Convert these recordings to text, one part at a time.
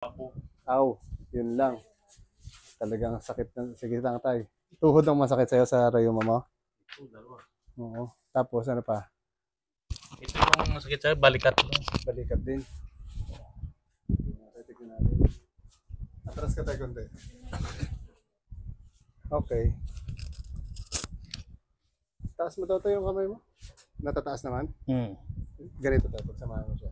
Aw, yun lang. Talagang sakit na. Sige lang tayo. Tuhod ang masakit sa'yo sa rayuma mo? Ito, dalawa. Oo. Tapos ano pa? Ito yung masakit sa'yo, balikat lang. Balikat din. Tignan natin. Atras ka tayo konti. Okay. Taas mo daw tayo yung kamay mo. Natataas naman. Ganito tayo. Pagsamahan mo siya.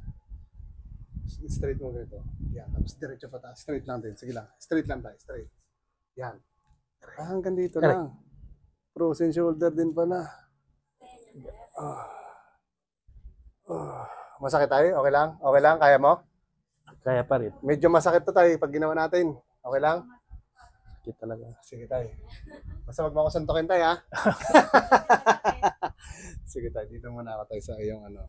Straight mo ganito. Yan. Tapos diretso pataas. Straight lang din. Sige lang. Straight lang tayo. Straight. Yan. Hanggang dito lang. Frozen shoulder din pala. Masakit tayo? Okay lang? Okay lang? Kaya mo? Kaya pa rin. Medyo masakit to tayo pag ginawa natin. Okay lang? Sakit talaga. Sige tayo. Basta wag mo ako santokin tayo, ha? Sige tayo. Dito muna ako tayo sa iyong ano.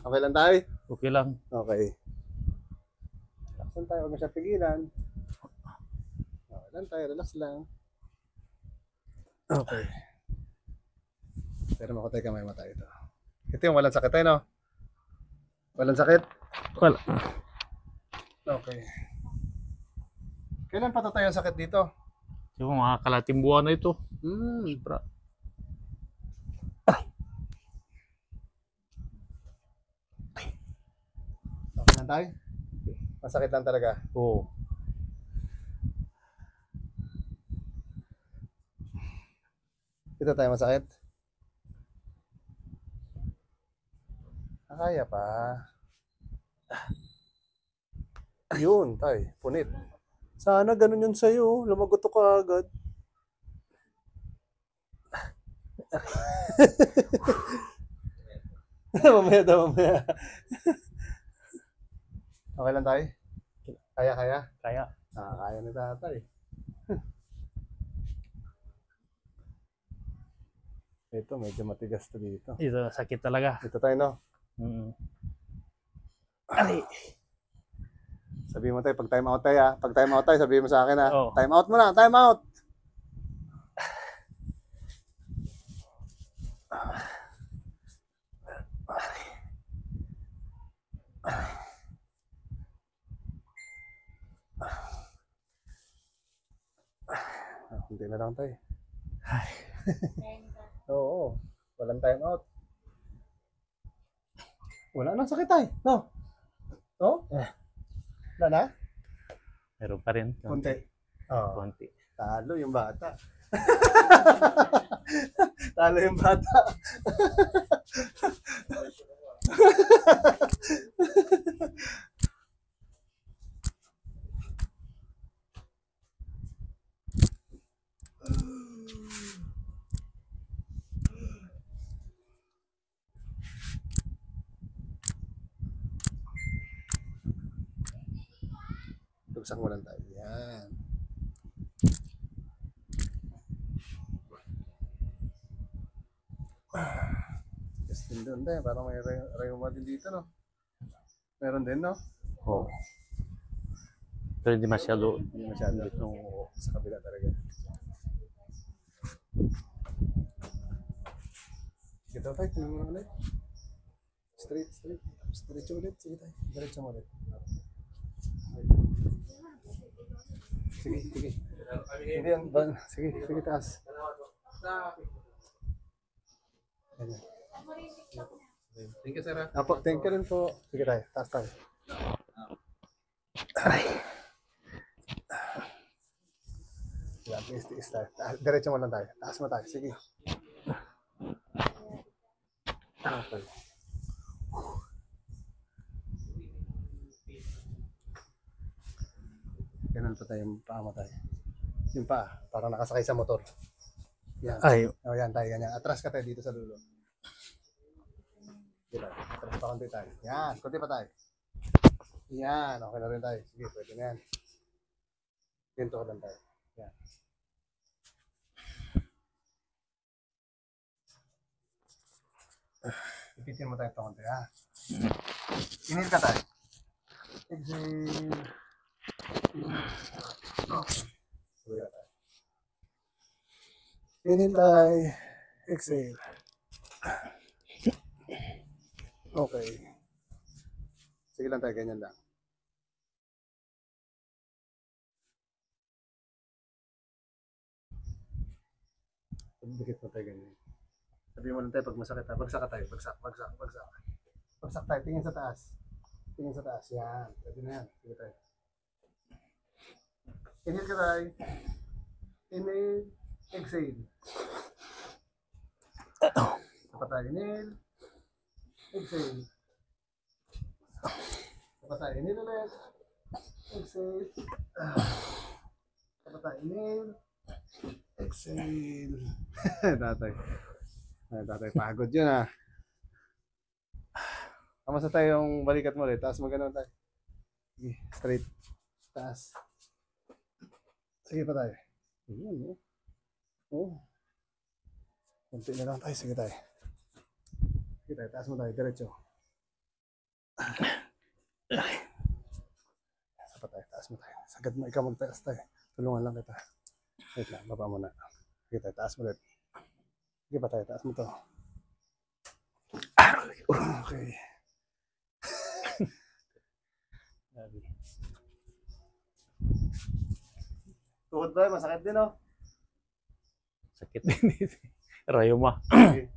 Okay lang tayo? Okay lang. Okay. Relax lang tayo. Huwag mo siya pigilan. Okay lang tayo. Relax lang. Okay. Pero makutay kamay mo tayo ito. Ito yung walang sakit tayo, no? Walang sakit? Wala. Okay. Kailan pa tayo ang sakit dito? Yung mga kalating buwan na ito. Sobra. Okay lang tayo? Masakit lang talaga. Oo. Ito tayo masakit? Kaya pa. Yun, tay. Punit. Sana ganun yun sa'yo. Lumagoto ka agad. Mamaya daw, mamaya. Okay lang tayo? Kaya, kaya? Kaya. Kaya na tatay. Ito, medyo matigas to dito. Ito, sakit talaga. Ito tayo, no? Ay. Sabihin mo tayo, pag time out tayo, ha? Pag time out tayo, sabihin mo sa akin, ha? Oo. Time out mo na, time out! Hindi na lang tayo. Ay. Oo, walang time out. Wala nang sakit tayo, no? No? Wala na? Meron pa rin. Kunti. Oo. Konti. Talo yung bata. Talo yung bata. Tugsak mo lang tayo. Yan. Yes, din doon tayo. Parang may rayuma din dito, no? Meron din, no? Oo. Pero hindi masyado. Hindi masyado. Itong Sa kabila talaga. Ito tayo, tingnan mo ulit. Straight, straight. Diretso ulit. Sige tayo. Diretso mo ulit. Sige, sige. Hindi yan. Sige, sige taas. Ganyan. Thank you, sir. Apo, thank you rin po. Sige tayo, taas tayo. Yan, tiis tayo. Diretso mo lang tayo. Taas mo tayo. Sige. Okay. Ganun pa tayo yung paa mo tayo. Yung paa, parang nakasakay sa motor. Yan. Ay. O yan tayo, ganyan. Atras ka tayo dito sa dulo. Diba? Atras pa konti tayo. Yan, konti pa tayo. Yan, okay na rin tayo. Sige, pwede na yan. Ganito ka lang tayo. Yan. Ipitin mo tayo ito konti, ha? Inhale ka tayo. Exhale. Okay. Suwi ka tayo. Inhale tayo. Exhale. Okay. Sige lang tayo, ganyan lang. Dikit mo tayo ganyan. Sabihin mo lang tayo pag masakit ha. Bagsak ka tayo. Bagsak. Bagsak tayo. Tingin sa taas. Tingin sa taas. Yan. Pwede na yan. Sige tayo. Inhale ka tayo. Inhale. Exhale. Sapa tayo. Inhale. Exhale. Sapa tayo. Inhale ulit. Exhale. Sapa tayo. Inhale. Exhale. Tatay. Tatay, pagod yun ah. Kamusta tayo yung balikat mo ulit? Taas mo ganun tayo. Sige, straight. Taas. Sige pa tayo. Ayan, oh. Oh. Kunti na lang tayo. Sige tayo. Sige tayo. Taas mo tayo. Diretso. Sapa tayo. Taas mo tayo. Sagad mo. Ikaw magtaas tayo. Tulungan lang kita. Wait lang. Baba mo na. Sige tayo. Taas mo ulit. Sige pa tayo. Taas mo to. Okay. Tuhod ba? Masakit din, oh. Sakit din dito. Rayo mo. Okay.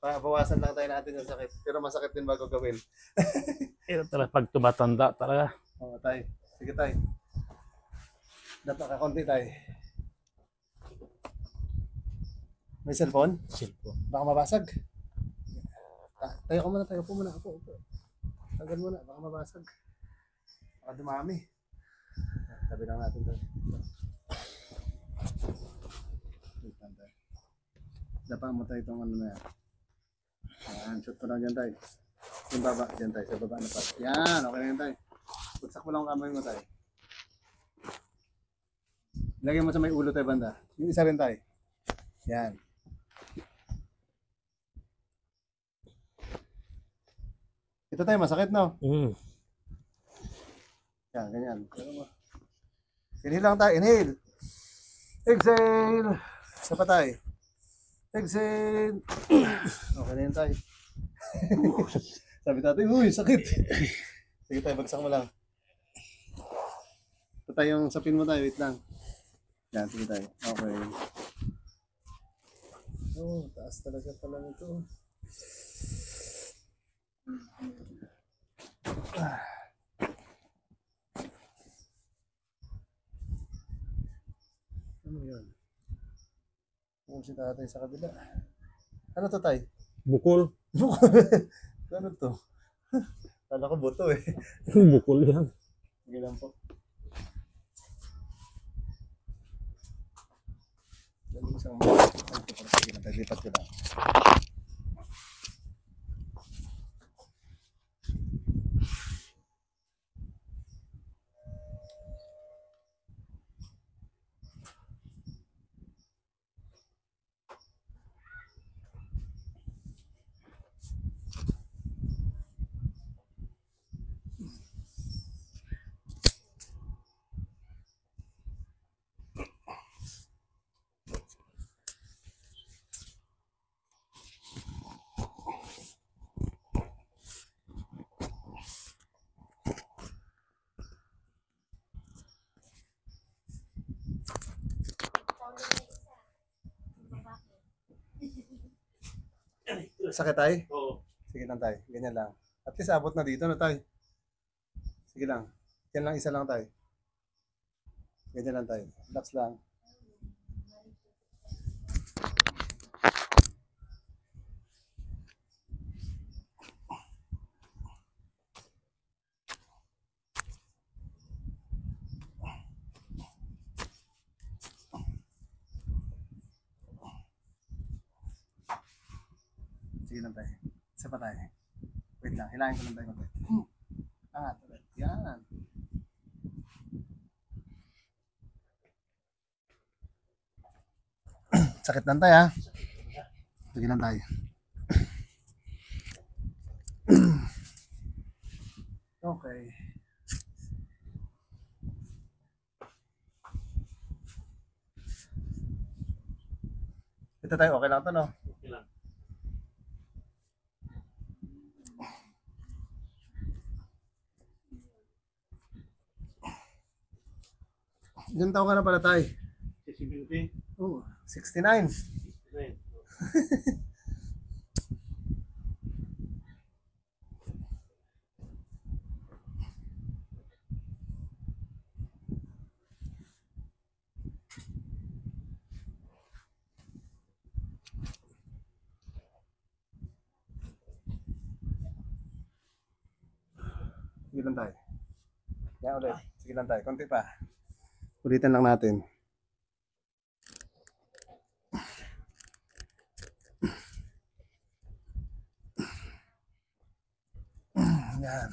Bawasan lang tayo natin yung sakit. Pero masakit din bago gawin. Ito talaga pag tumatanda talaga. Oo, tayo. Sige tayo. Dapat ka konti tayo. May cellphone? Cellphone. Baka mabasag. Tayo ka muna, tayo po muna. Upo. Tagal muna, baka mabasag. Baka dumami. Tabi lang natin tayo. Dapa mo tayo itong ano na yan. Ayan, shoot mo lang dyan tayo. Yung baba, dyan tayo. Sa baba na pa. Yan, okay na yan tayo. Pagsak mo lang ang kamay mo tayo. Lagay mo sa may ulo tayo banda. Yung isa rin tayo. Yan. Ito tayo, masakit no? Yan, ganyan. Inhale lang tayo, inhale. Exhale. Isa pa tayo. Exhale. Okay na yun tayo. Sabi natin, uy, sakit. Sige tayo, bagsak mo lang. Ito tayo yung sapin mo tayo, wait lang. Yan, sige tayo. Okay. Oh, taas talaga pala nito. Ano yun? Ano si tatay sa kabila? Ano to tay? Bukol. Ano to? Kala ko buto eh. Bukol yan. Sige lang po. Isang sige lang tayo, lipat ko lang. Sakit tayo? Oo. Sige lang tayo, ganyan lang. At least abot na dito na tayo. Sige lang. Yan lang, isa lang tayo. Ganyan lang tayo. Relax lang. Sige lang tayo. Isa pa tayo. Wait lang, hilahin ko lang tayo konti. Angat ulit. Yan. Sakit lang tayo ha. Sige lang tayo. Okay. Ito tayo, okay lang to, no? Okay lang. Ilang taon ka na pala tayo? 60. Oh, 69. Sige lang tayo. Yan ulit. Sige lang tayo. Konti pa. Ulitin lang natin. Yan.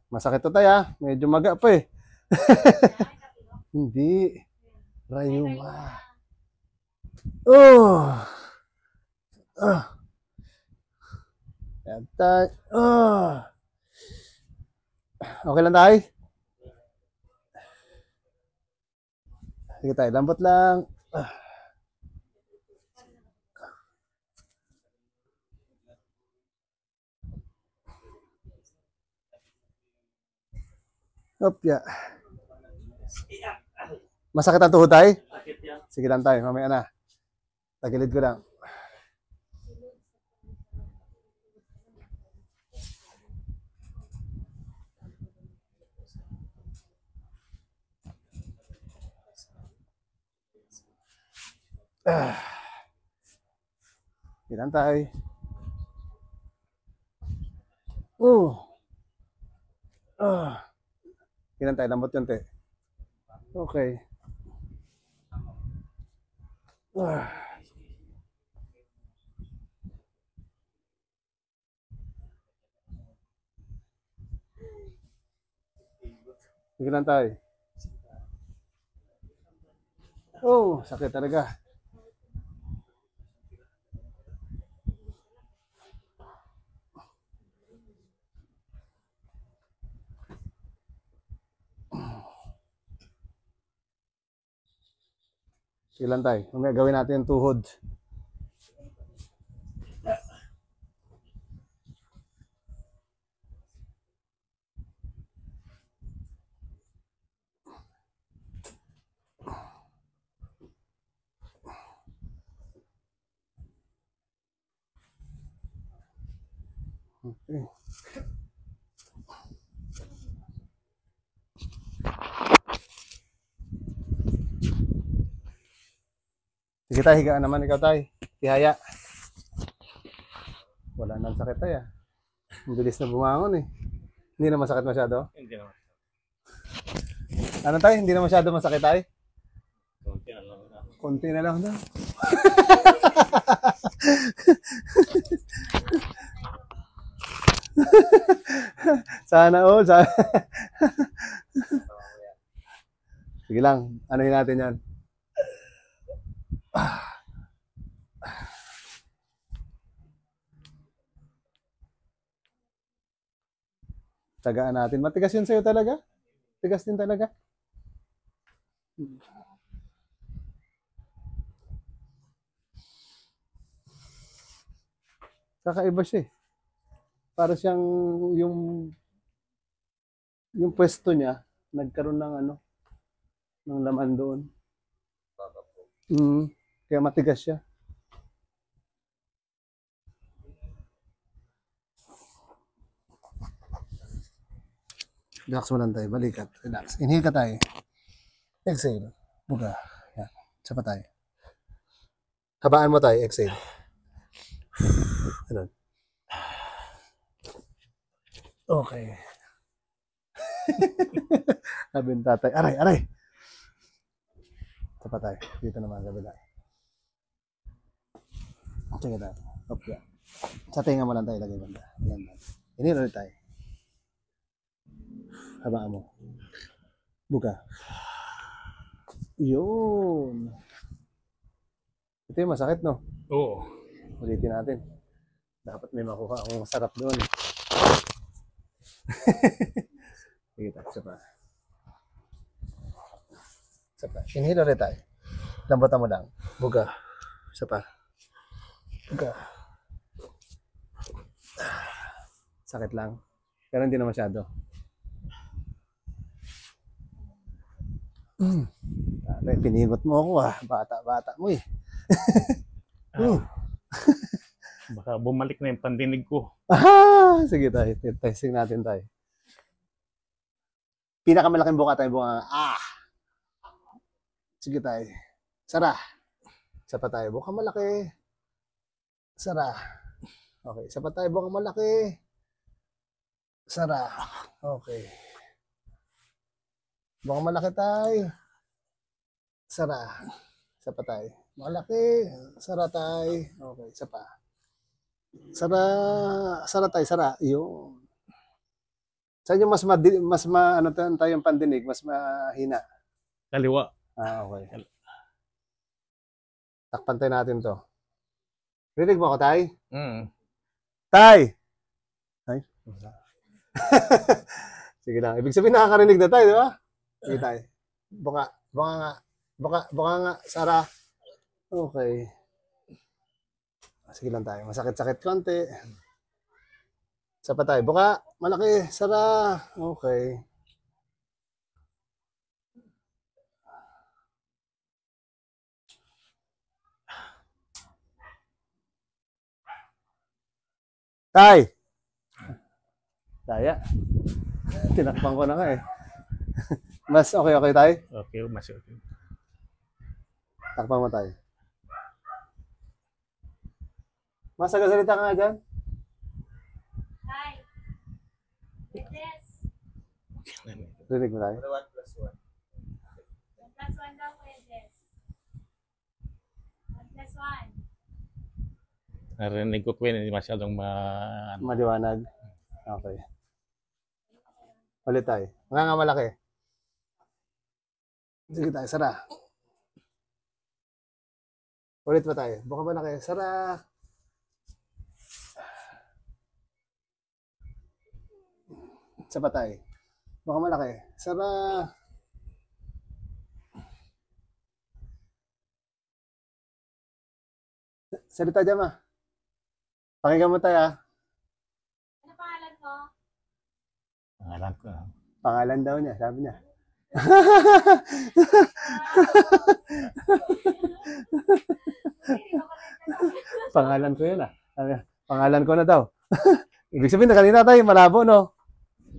Masakit to tayo, ah. Medyo maga pa eh. Hindi. Rayuma. Oh. Ah. Yan tayo. Oh. Okay lang tayo? Sige tayo, lambot lang. Ah. Opya. Masakit ang tuhod tayo? Sakit yan. Sige lang tayo, mamaya na. Tagilid ko lang. Sige lang tayo. Sige lang tayo, lambot yun, te. Okay. Sige lang tayo. Oh, sakit talaga. Sige lang tayo. Mamaya gawin natin yung tuhod. Okay. Sige tayo, higaan naman ikaw tayo. Tihaya. Wala nang sakit tayo. Ang bilis na bumangon eh. Hindi na masakit masyado? Hindi naman. Ano tayo? Hindi na masyado masakit tayo? Konti na lang. Konti na lang daw. Sana all. Sana. Sige lang. Anuhin natin yan. Tagaan natin. Matigas yun sa'yo talaga? Tigas din talaga? Kakaiba siya eh. Para siyang yung pwesto niya, nagkaroon ng ano, ng laman doon. Kaya matigas siya. Relax mo lang tayo. Balikat. Relax. Inhale ka tayo. Exhale. Buga. Yan. Isa pa tayo. Habaan mo tayo. Exhale. Ganun. Okay. Sabi ng tatay. Aray, aray. Isa pa tayo. Dito naman. Kabila. Sige tayo. Okay. Sa tinga mo lang tayo. Lagay banda. Yan. Inhale ulit tayo. Habaan mo. Buka. Yun. Ito yung masakit, no? Oo. Ulitin natin. Dapat may makuha akong masarap doon. Sige tayo. Isa pa. Isa pa. Inhale ulit tayo. Lambutan mo lang. Buga. Isa pa. Buga. Sakit lang. Pero hindi na masyado. Pinigot mo ako Bata-bata mo eh. Baka bumalik na yung pandinig ko. Sige tayo. Testing natin tayo. Pinakamalaking buka tayo. Sige tayo. Sara. Isa pa tayo. Buka malaki. Sara. Okay. Isa pa tayo. Buka malaki. Sara. Okay. Buka malaki tayo. Sara. Isa pa tayo. Malaki. Sara tayo. Okay. Isa pa. Sara. Sara tayo. Sara. Yun. Saan yung ano tayong pandinig? Mas mahina. Kaliwa. Okay. Takpan tayo natin to. Rinig mo ako, Tay? Tay! Ay? Sige lang. Ibig sabihin nakakarinig na tayo, di ba? Sige, Tay. Buka nga. Buka nga. Sara. Okay. Sige lang tayo. Masakit-sakit konti. Isa pa tayo. Buka. Malaki. Sara. Okay. Tay! Daya. Tinakpan ko na nga eh. Mas okay tayo? Okay, mas okay. Takpan mo tayo. Mas nagasalita ka nga dyan? Hi. Yes. Rinig mo tayo? 1 plus 1. 1 plus 1 daw, Yes. 1 plus 1. Narinig ko Queen, hindi masyadong Maliwanag. Okay. Ulit tayo. Mga nga malaki. Sige tayo, sara. Ulit pa tayo. Buka malaki. Sara. Isa pa tayo. Buka malaki. Sara. Salita dyan, ma. Pakinggan mo tayo, Ano pangalan mo? Alam ko. Pangalan daw niya, sabi niya. Pangalan ko yun Sabi niya, pangalan ko na daw. Ibig sabihin na kanina tayo, malabo, no?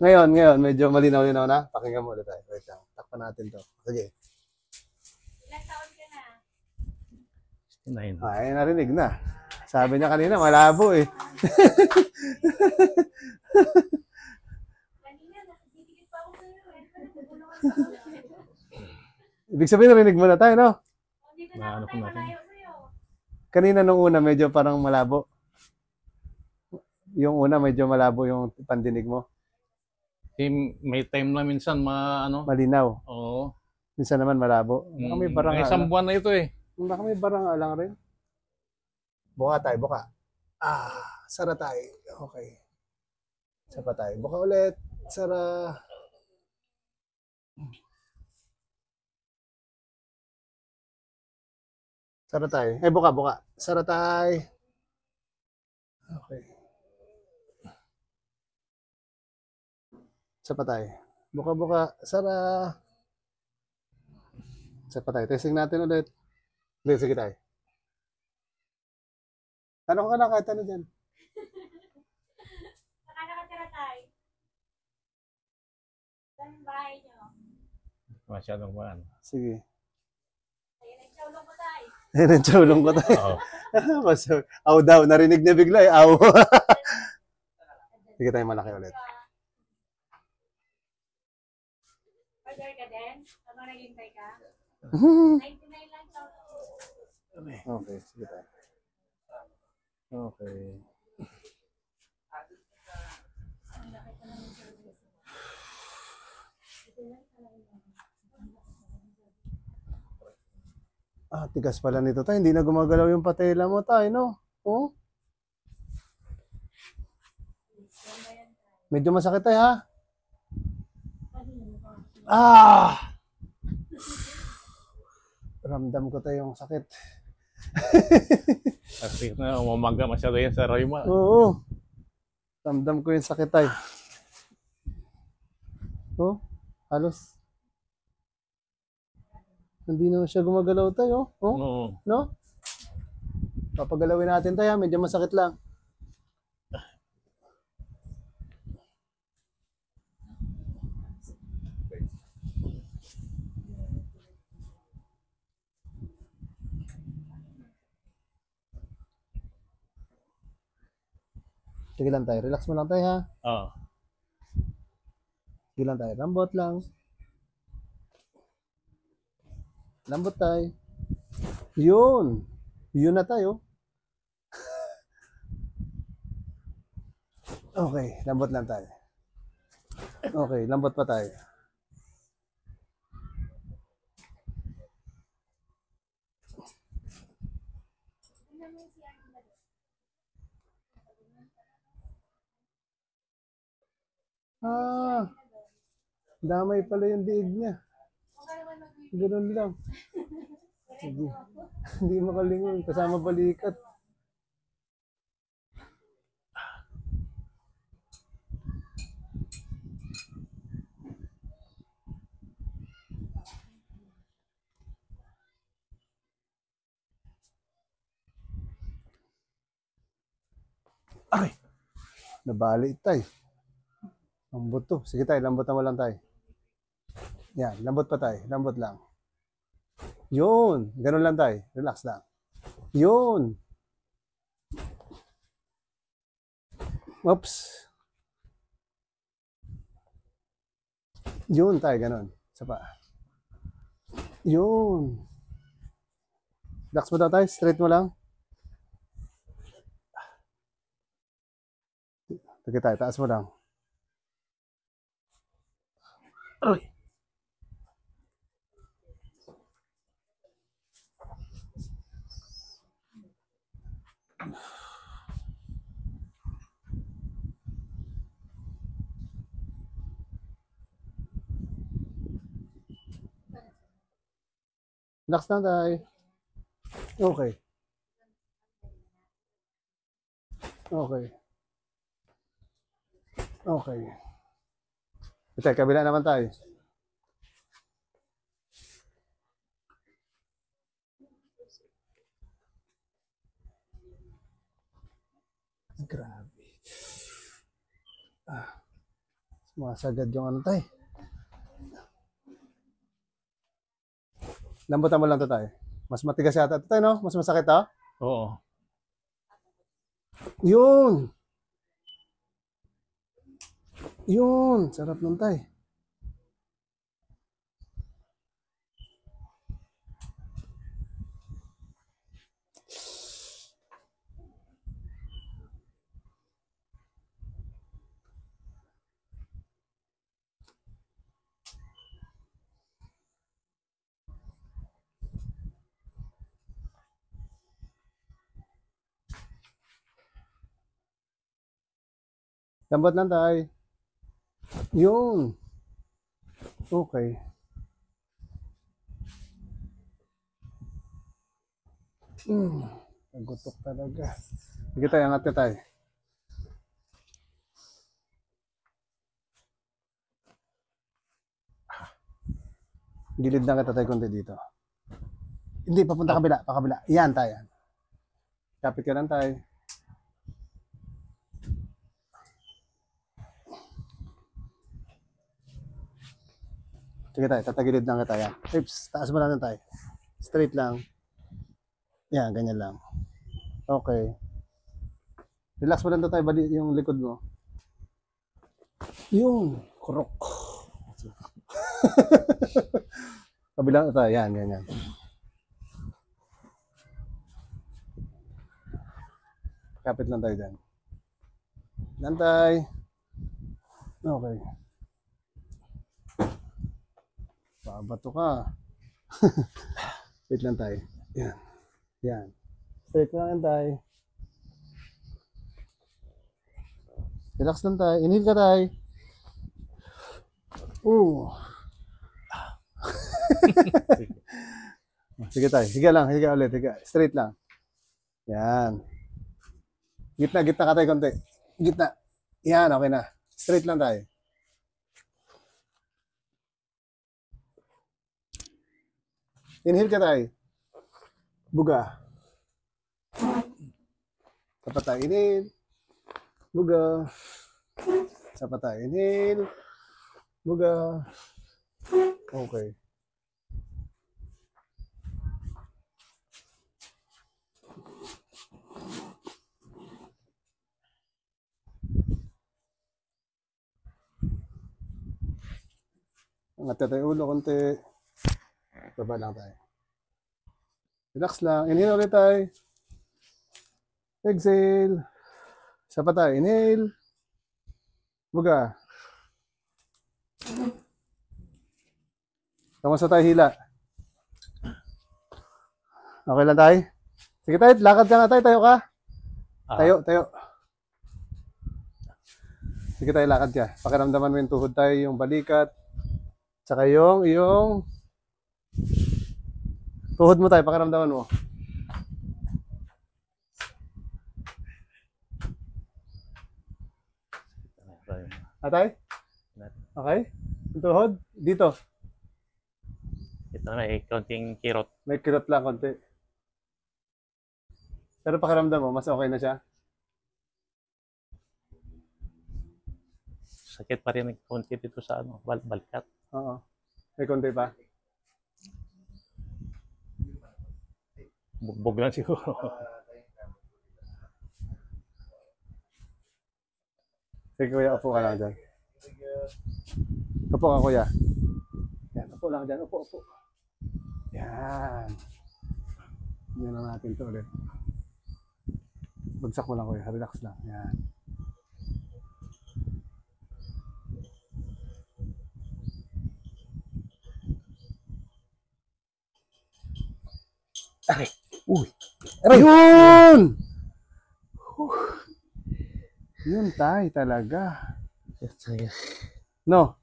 Ngayon, medyo malinaw-linaw na. Pakinggan mo ulit tayo. Wait lang. Takpan natin to. Sige. Ilang taon ka na? 69. Ay, narinig na. Sabi niya kanina, malabo eh. Kanina, nakadikit pa ako sa'yo. Ibig sabihin, narinig mo na tayo, no? Hindi ka na ako tayo malayo sa'yo. Kanina nung una, medyo parang malabo. Yung una, medyo malabo yung pandinig mo. May time na minsan Malinaw. Oo. Minsan naman malabo. Baka may baranga. May isang buwan na ito eh. Baka may baranga lang rin. Buka tayo, buka. Sara tayo. Okay. Isa pa tayo. Buka ulit. Sara. Sara tayo. Buka. Sara tayo. Okay. Isa pa tayo. Buka. Sara. Isa pa tayo. Testing natin ulit. Hindi, sige tayo. Tanong ka na kahit ano dyan. Saka nakatira tayo. Saan yung bahay niyo? Masyadong buwan. Sige. Ayun, nagsaulong ko tayo. Nandiyan ko tayo. Oo. Aw daw. Narinig niya bigla eh. Aw. Sige tayo malaki ulit. Order ka din? Ano naghintay ka? 99 lang siya. Okay, sige tayo. Okay. Tigas pala nito tayo. Hindi na gumagalaw yung patela mo tayo, no? Oh? Medyo masakit tayo, ha? Ramdam ko tayo yung sakit. Kasi na umaga masyado yan sa Royma. Oo. Ramdam ko yung sakit tayo. Oh, halos. Hindi na siya gumagalaw tayo. Oh, Oo. no? Papagalawin natin tayo. Medyo masakit lang. Sige lang tayo. Relax mo lang tayo ha. Oo. Sige lang tayo. Lambot lang. Lambot tayo. Yun. Yun na tayo. Okay. Lambot lang tayo. Okay. Lambot pa tayo. Ah. Damay pala yung diig niya. Ganun lang. Hindi, hindi makalingon. Kasama balikat. Ay! Nabali tayo. Lambot to. Sige tayo, lambot mo lang tayo. Yan, lambot pa tayo. Lambot lang. Yun. Ganun lang tayo. Relax lang. Yun. Oops. Yun tayo, ganun. Isa pa. Yun. Relax mo daw tayo. Straight mo lang. Sige tayo, taas mo lang. Aray. Relax lang tayo. Okay. Okay. Okay. Ito, kabila naman tayo. Grabe. Sumasagad yung ano tayo. Lambutan mo lang ito tayo. Mas matigas yata ito tayo, no? Mas masakit, ha? Oo. Yun! Yun! Sarap nun tayo. Lambot lang tayo. Yun! Okay. Nagutok talaga. Sige tayo, angat ka tayo. Gilid lang kita tayo konti dito. Hindi, papunta kabila, pakabila. Yan tayo. Kapit ka lang tayo. Sige tayo, tatagilid lang kita. Yan. Hips, taas mo lang tayo. Straight lang. Yan, ganyan lang. Okay. Relax mo lang tayo, bali yung likod mo. Yung, kurok. Kabilang tayo, yan, yan, yan. Kapit lang tayo dyan. Lantay. Okay. Babato ka. Wait lang tayo. Yan. Yan. Straight lang tayo. Relax lang tayo. Inhale ka tayo. Sige tayo. Higa lang. Higa ulit. Higa. Straight lang. Yan. Gitna ka tayo konti. Gitna. Yan, okay na. Straight lang tayo. Inhale ka tayo. Buga. Sapat tayo. Inhale. Buga. Sapat tayo. Inhale. Buga. Okay. Angat tayo ulo konti. Baba lang tayo. Relax lang. Inhale ulit tayo. Exhale. Isa pa tayo. Inhale. Buga. Kamusta tayo hila? Okay lang tayo? Sige tayo. Lakad ka nga tayo. Tayo ka. Tayo. Sige tayo. Lakad ka. Pakiramdaman mo yung tuhod tayo. Yung balikat. Tsaka yung tuhod mo tayo, pakiramdaman mo. Atay? Okay? Yung tuhod? Dito. Ito na konting kirot. May kirot lang konti. Pero pakiramdam mo, mas okay na siya? Sakit pa rin ng konti dito sa balikat. Oo. May konti pa? Bugbog lang siguro. Sige kuya, upo ka lang dyan. Upo ka kuya. Yan, upo lang dyan. Upo. Yan. Yan na natin ito ulit. Bagsak mo lang kuya. Relax lang. Yan. Aray! Uy! Aray! Yun! Yun tayo talaga. No?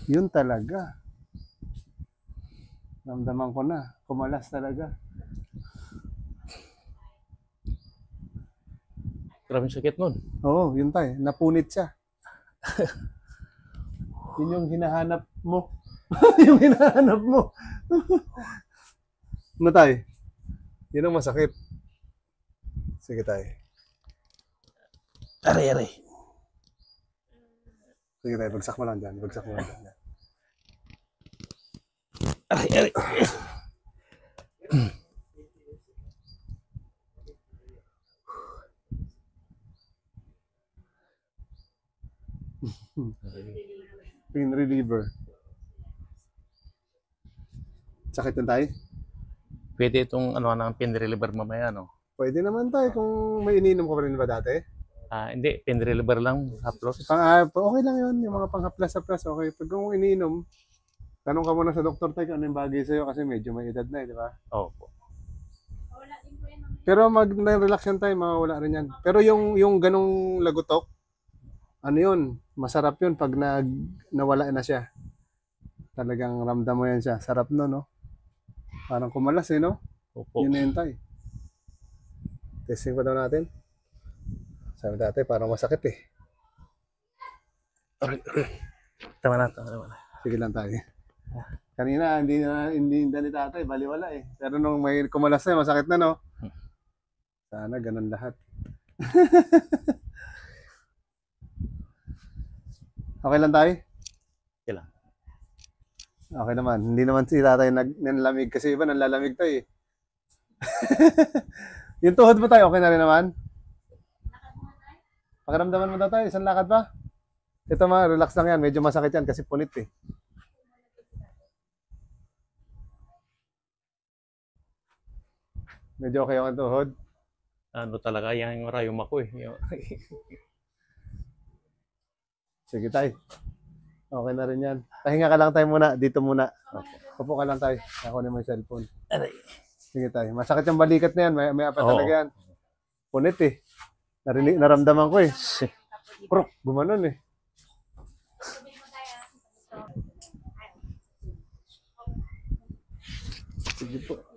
Yun talaga. Ramdaman ko na. Kumalas talaga. Grabe sakit nun. Oo, yun tayo. Napunit siya. Yun yung hinahanap mo. Yung hinahanap mo. Ano tayo? Yun ang masakit. Sige tayo. Aray! Sige tayo, bagsak mo lang dyan. Bagsak mo lang dyan. Aray! Pain reliever. Sakit na tayo? Pwede itong ng pain reliever mamaya, no? Pwede naman tayo kung may ininom ko pa rin ba dati? Hindi, pain reliever lang, haplos. Okay lang yun, yung mga panghaplas-haplas, okay. Pag kung ininom, tanong ka muna sa doktor tayo kung ano yung bagay sa'yo kasi medyo may edad na di ba? Opo. Wala din po yan. Pero mag-relax yan tayo, mawawala rin yan. Pero yung ganong lagutok, ano yun, masarap yun pag nawala na siya. Talagang ramdam mo yan siya. Sarap no? Parang kumalas no? Opo. Yun na yun tayo. Testing pa daw natin. Sabi dati, parang masakit Tama na. Sige lang tayo. Kanina, hindi na ni tatay, baliwala Pero nung may kumalas na, masakit na no? Sana ganun lahat. Okay lang tayo? Okay lang. Okay naman. Hindi naman si tatay nanlamig kasi iba nanlalamig tayo Yung tuhod mo tayo, okay na rin naman? Pakiramdaman mo daw tayo, isang lakad pa? Ito relax lang yan. Medyo masakit yan kasi punit Medyo okay yung tuhod? Ano talaga, yung rayuma ko Sige tayo. Okay na rin yan. Pahinga ka lang tayo muna. Dito muna. Upo ka lang tayo. Ako na may cellphone. Aray! Sige tayo. Masakit yung balikat na yan. May apa Oo. talaga yan. Punit naramdaman ko Prok, gumanon Tubig mo tayo. Sige po.